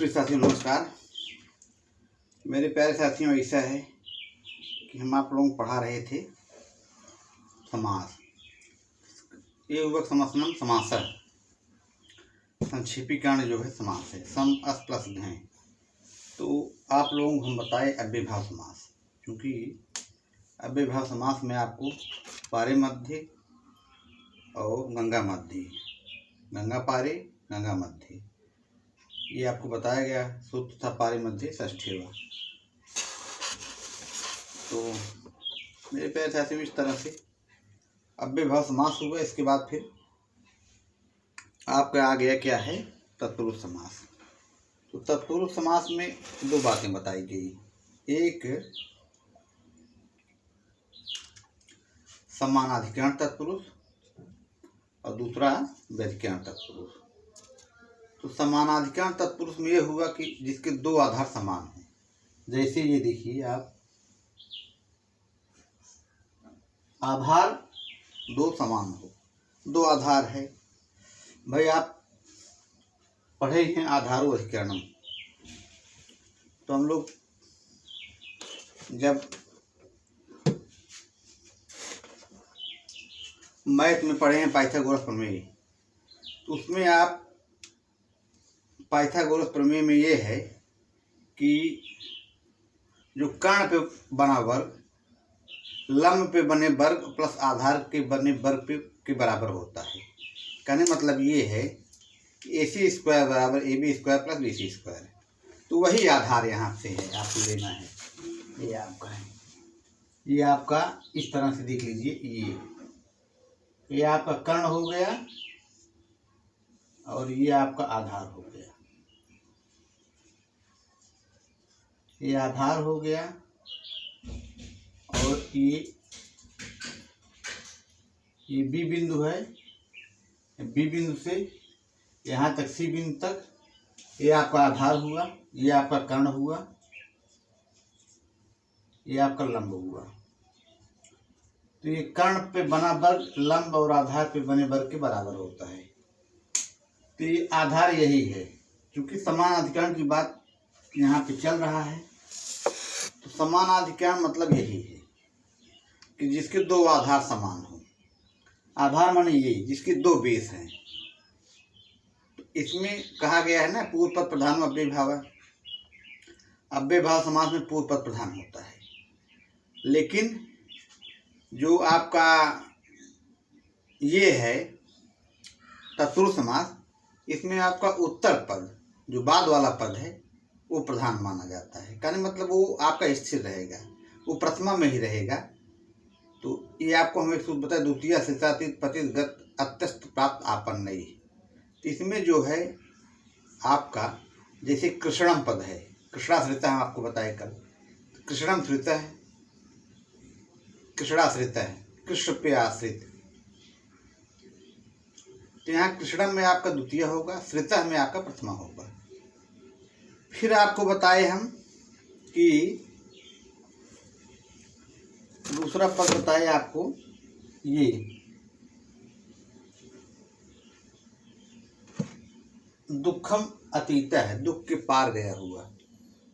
प्रिय साथियों नमस्कार। मेरे प्यारे साथियों, ऐसा है कि हम आप लोगों को पढ़ा रहे थे समास। ये युवक समसनम समासः संक्षेपीकरण जो है समास है। सम अस प्लस हैं। तो आप लोगों को हम बताए अव्ययभाव समास, क्योंकि अव्ययभाव समास में आपको पारे मध्य और गंगा मध्य, गंगा पारे गंगा मध्य, ये आपको बताया गया। सूत्र था पारे मध्य षष्ठीवा। तो मेरे प्यारे साथियों, इस तरह से अव्ययभाव समास हुआ। इसके बाद फिर आपका आ गया क्या है, तत्पुरुष समास। तो तत्पुरुष समास में दो बातें बताई गई। एक सम्मानाधिकरण तत्पुरुष और दूसरा व्यधिकरण तत्पुरुष। तो समानाधिकरण तत्पुरुष में यह हुआ कि जिसके दो आधार समान हो। जैसे ये देखिए आप, आधार दो समान हो, दो आधार है। भाई आप पढ़े हैं आधारो अधिकरणम। तो हम लोग जब मैथ में पढ़े हैं पाइथागोरस प्रमेय, तो उसमें आप पाइथागोरस प्रमेय में ये है कि जो कर्ण पे बना वर्ग लंब पे बने वर्ग प्लस आधार के बने वर्ग पे के बराबर होता है। कहने मतलब ये है कि AC स्क्वायर बराबर AB square plus BC square. तो वही आधार यहाँ से है, आपको लेना है। ये आपका है, ये आपका इस तरह से देख लीजिए। ये आपका कर्ण हो गया और ये आपका आधार हो गया। ये आधार हो गया और ये B बिंदु है। B बिंदु से यहाँ तक C बिंदु तक ये आपका आधार हुआ, ये आपका कर्ण हुआ, ये आपका लंब हुआ। तो ये कर्ण पे बना वर्ग लंब और आधार पे बने वर्ग के बराबर होता है। तो ये आधार यही है। क्योंकि समानाधिकरण की बात यहाँ पे चल रहा है, तो समानाधिकरण मतलब यही है कि जिसके दो आधार समान हो। आधार माने ये जिसके दो बेस हैं। तो इसमें कहा गया है ना, पूर्व पद प्रधान अव्ययभाव। अव्ययभाव समास में पूर्व पद प्रधान होता है। लेकिन जो आपका ये है तत्पुरुष समास, इसमें आपका उत्तर पद जो बाद वाला पद है वो प्रधान माना जाता है। कहने मतलब वो आपका स्थिर रहेगा, वो प्रथमा में ही रहेगा। तो ये आपको हम एक सूत्र बताए, द्वितीय शिष्टातीत पतित गत अत्यस्त प्राप्त आपन्न। तो इसमें जो है आपका जैसे कृष्णम पद है, कृष्णाश्रित हम आपको बताए कल। कृष्णम श्रित है, कृष्णाश्रित है, कृष्ण पे आश्रित। तो यहाँ कृष्णम में आपका द्वितीय होगा, श्रित में आपका प्रथमा होगा। फिर आपको बताए हम कि दूसरा पद बताए आपको, ये दुखम अतीत है, दुख के पार गया हुआ,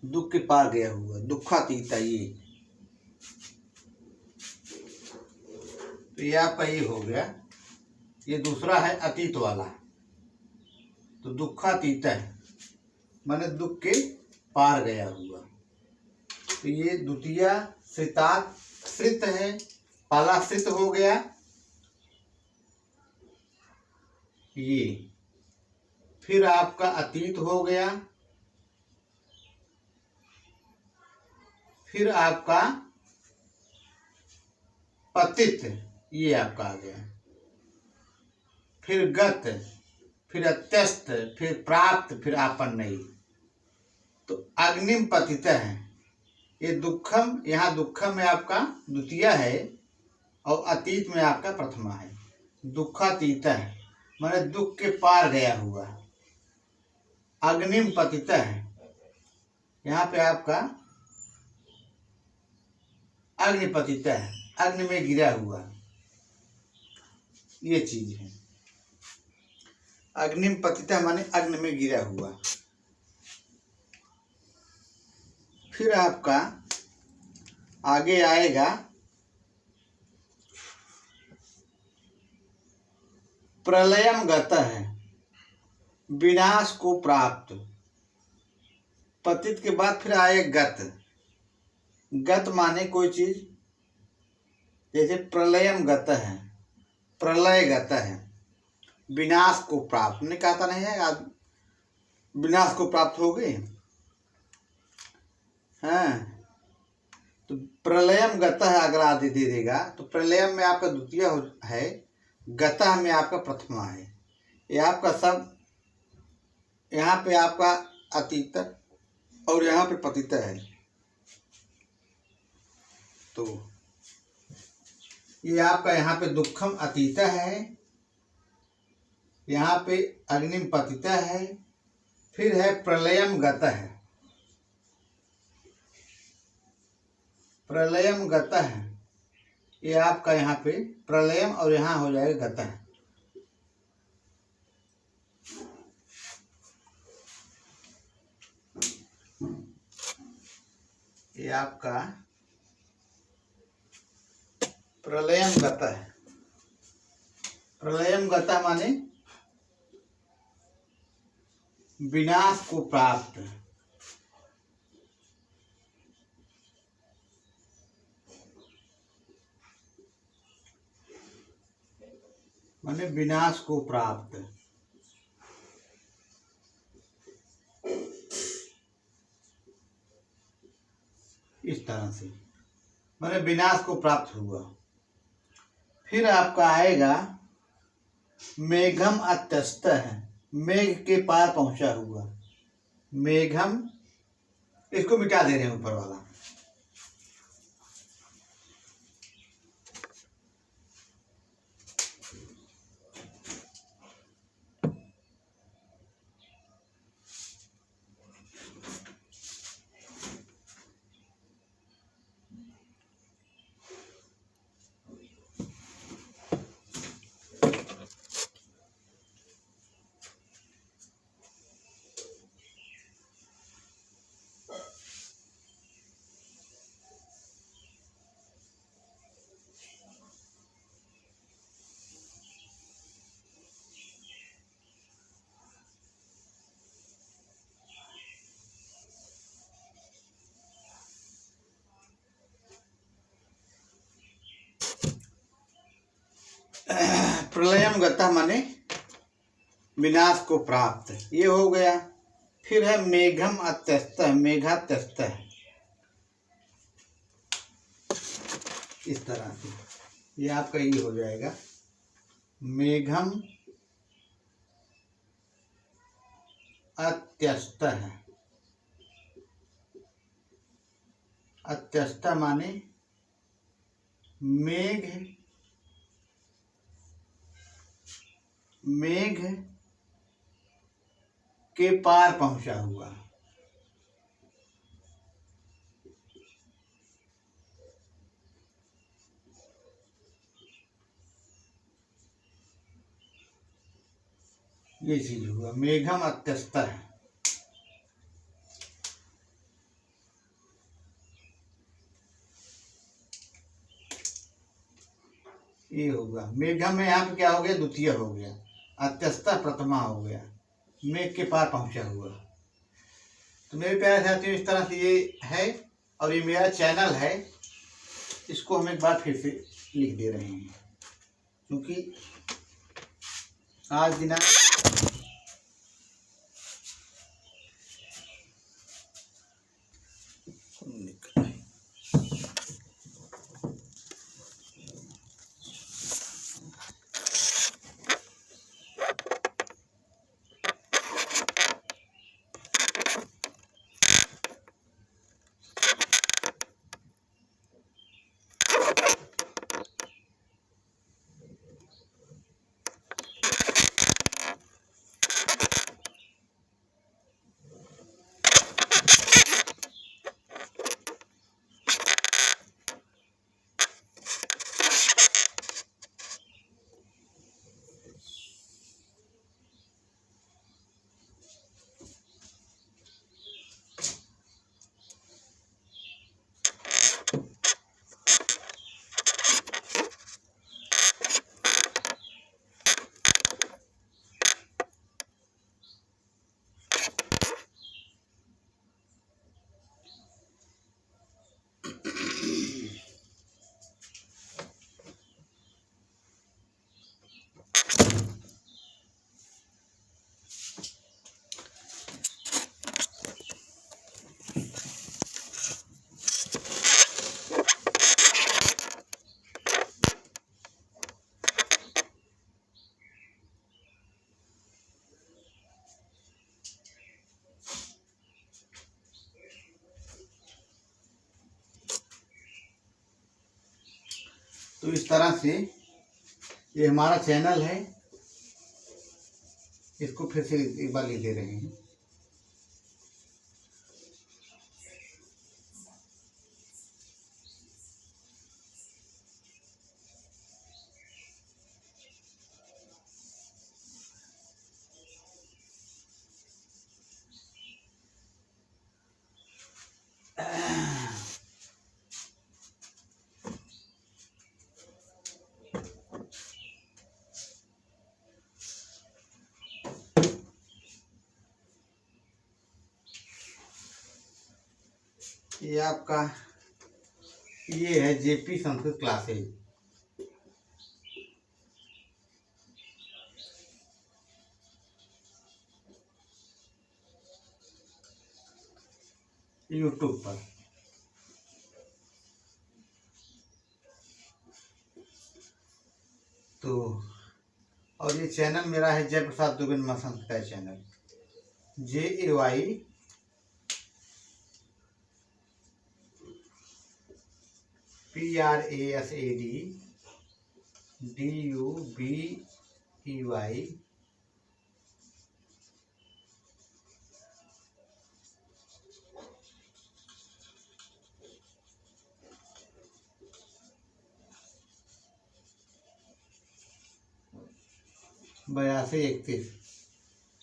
दुख के पार गया हुआ, दुखातीत। तो ये आपका ये हो गया। ये दूसरा है अतीत वाला। तो दुखातीत है माने दुख के पार गया हुआ। तो ये द्वितीय श्रितात् श्रित है, पहला श्रित हो गया ये। फिर आपका अतीत हो गया, फिर आपका पतित, ये आपका आ गया। फिर गत, फिर अत्यस्त, फिर प्राप्त, फिर आपन्न। तो अग्निम पतित है। ये दुखम, यहाँ दुखम में आपका द्वितीय है और अतीत में आपका प्रथमा है। दुखातीत है माने दुख के पार गया हुआ। अग्निम पतित है, यहाँ पे आपका अग्निपतित है, अग्नि में गिरा हुआ, ये चीज है। अग्निम पतित माने अग्नि में गिरा हुआ। फिर आपका आगे आएगा प्रलयम गतः, विनाश को प्राप्त। पतित के बाद फिर आए गत। गत माने कोई चीज, जैसे प्रलयम गतः है, प्रलय गतः है, विनाश को प्राप्त। ने कहा था नहीं है आज विनाश को प्राप्त हो गई। हाँ, तो प्रलयम गतः अगर आदि दे देगा तो प्रलयम में आपका द्वितीय है, गतः में आपका प्रथमा है। ये आपका सब यहाँ पे आपका अतीत और यहाँ पे पतित है। तो ये आपका यहाँ पे दुखम अतीत है, यहाँ पे अग्निम पतित है, फिर है प्रलयम गतः है। प्रलयम गतः है, ये आपका यहाँ पे प्रलयम और यहाँ हो जाएगा गतः। ये आपका प्रलयम गतः है। प्रलयम गतः माने विनाश को प्राप्त। माने विनाश को प्राप्त। इस तरह से माने विनाश को प्राप्त हुआ। फिर आपका आएगा मेघम अत्यस्त है, मेघ के पार पहुंचा हुआ। मेघम, इसको मिटा दे रहे हैं ऊपर वाला। प्रलयम गतः माने विनाश को प्राप्त, ये हो गया। फिर है मेघम अत्यस्त, मेघात्यस्त है। इस तरह से ये आपका ये हो जाएगा मेघम अत्यस्त है। अत्यस्त माने मेघ के पार पहुंचा हुआ। ये चीज हुआ मेघम अत्यस्त है। ये होगा मेघम में यहाँ पे क्या हो गया, द्वितीय हो गया, अत्यस्त प्रथमा हो गया, मेघ के पार पहुंचा हुआ। तो मेरे प्यारे साथियों, इस तरह से ये है और ये मेरा चैनल है, इसको हम एक बार फिर से लिख दे रहे हैं क्योंकि आज दिनांक तो इस तरह से ये हमारा चैनल है, इसको फिर से एक बार ले रहे हैं। ये आपका ये है जेपी संस्कृत क्लासेज। यूट्यूब पर तो, और ये चैनल मेरा है जयप्रसाद दुबे नमा संस्कृत चैनल, JAYPRASAD DUBEY बयासी 31,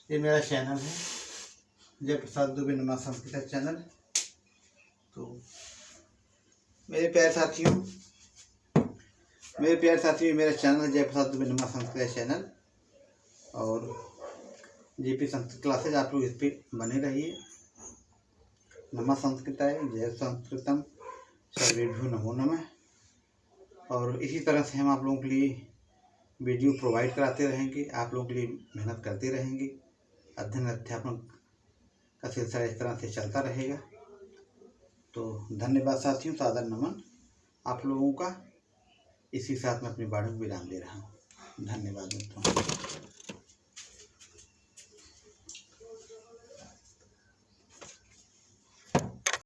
ये मेरा चैनल है जयप्रसाद दुबे नमा संस्कृत चैनल। तो मेरे प्यारे साथियों, मेरा चैनल जयप्रसाद दुबे नमा संस्कृत चैनल और जेपी संस्कृत क्लासेज। आप लोग इस पर बने रहिए। नमः संस्कृताय, जय संस्कृतम, सर्वेभ्यो नमो नमः। और इसी तरह से हम आप लोगों के लिए वीडियो प्रोवाइड कराते रहेंगे, आप लोगों के लिए मेहनत करते रहेंगे। अध्ययन अध्यापन का सिलसिला इस तरह से चलता रहेगा। तो धन्यवाद साथियों, सादर नमन आप लोगों का। इसी साथ में अपनी बातों को विराम दे रहा हूँ। धन्यवाद दोस्तों।